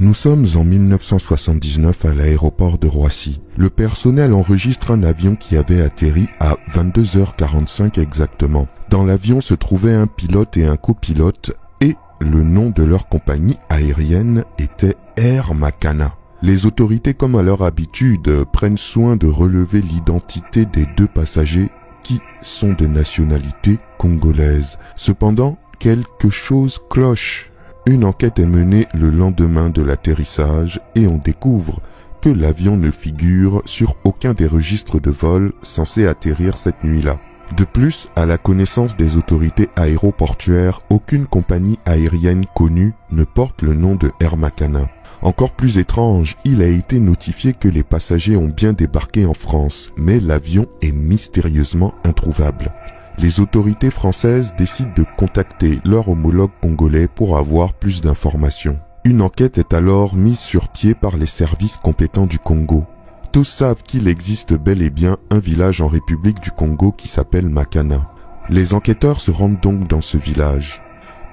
Nous sommes en 1979 à l'aéroport de Roissy. Le personnel enregistre un avion qui avait atterri à 22h45 exactement. Dans l'avion se trouvaient un pilote et un copilote et le nom de leur compagnie aérienne était Air Makana. Les autorités, comme à leur habitude, prennent soin de relever l'identité des deux passagers qui sont de nationalité congolaise. Cependant, quelque chose cloche. Une enquête est menée le lendemain de l'atterrissage et on découvre que l'avion ne figure sur aucun des registres de vol censés atterrir cette nuit-là. De plus, à la connaissance des autorités aéroportuaires, aucune compagnie aérienne connue ne porte le nom de Air Makana. Encore plus étrange, il a été notifié que les passagers ont bien débarqué en France, mais l'avion est mystérieusement introuvable. Les autorités françaises décident de contacter leur homologue congolais pour avoir plus d'informations. Une enquête est alors mise sur pied par les services compétents du Congo. Tous savent qu'il existe bel et bien un village en République du Congo qui s'appelle Makana. Les enquêteurs se rendent donc dans ce village.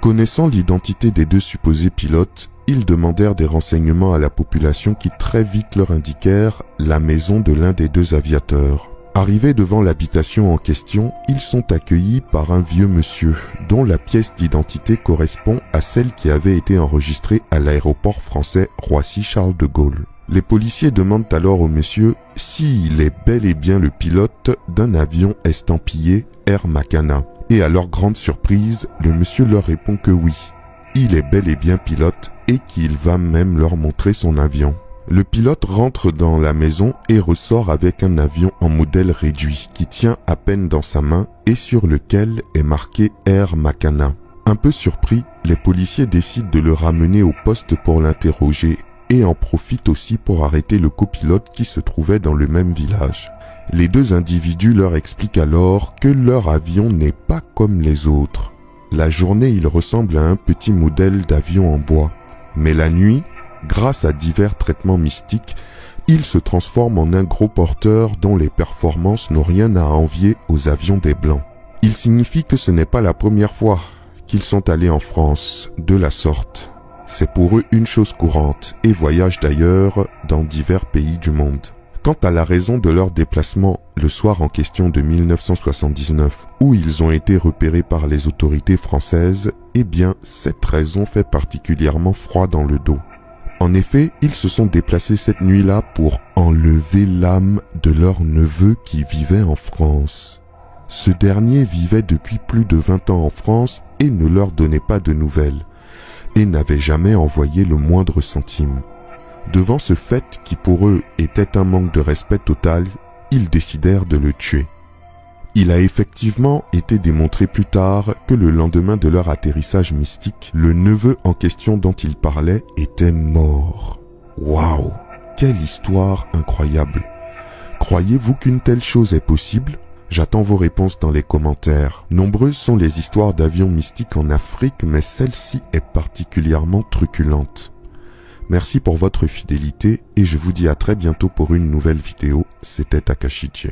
Connaissant l'identité des deux supposés pilotes, ils demandèrent des renseignements à la population qui très vite leur indiquèrent la maison de l'un des deux aviateurs. Arrivés devant l'habitation en question, ils sont accueillis par un vieux monsieur, dont la pièce d'identité correspond à celle qui avait été enregistrée à l'aéroport français Roissy-Charles de Gaulle. Les policiers demandent alors au monsieur s'il est bel et bien le pilote d'un avion estampillé Air Makana. Et à leur grande surprise, le monsieur leur répond que oui, il est bel et bien pilote et qu'il va même leur montrer son avion. Le pilote rentre dans la maison et ressort avec un avion en modèle réduit qui tient à peine dans sa main et sur lequel est marqué Air Makana. Un peu surpris, les policiers décident de le ramener au poste pour l'interroger et en profitent aussi pour arrêter le copilote qui se trouvait dans le même village. Les deux individus leur expliquent alors que leur avion n'est pas comme les autres. La journée, il ressemble à un petit modèle d'avion en bois, mais la nuit, grâce à divers traitements mystiques, il se transforme en un gros porteur dont les performances n'ont rien à envier aux avions des Blancs. Il signifie que ce n'est pas la première fois qu'ils sont allés en France de la sorte. C'est pour eux une chose courante et voyagent d'ailleurs dans divers pays du monde. Quant à la raison de leur déplacement le soir en question de 1979, où ils ont été repérés par les autorités françaises, eh bien cette raison fait particulièrement froid dans le dos. En effet, ils se sont déplacés cette nuit-là pour enlever l'âme de leur neveu qui vivait en France. Ce dernier vivait depuis plus de 20 ans en France et ne leur donnait pas de nouvelles, et n'avait jamais envoyé le moindre centime. Devant ce fait qui pour eux était un manque de respect total, ils décidèrent de le tuer. Il a effectivement été démontré plus tard que le lendemain de leur atterrissage mystique, le neveu en question dont ils parlaient était mort. Waouh! Quelle histoire incroyable! Croyez-vous qu'une telle chose est possible? J'attends vos réponses dans les commentaires. Nombreuses sont les histoires d'avions mystiques en Afrique, mais celle-ci est particulièrement truculente. Merci pour votre fidélité et je vous dis à très bientôt pour une nouvelle vidéo. C'était Takashi J.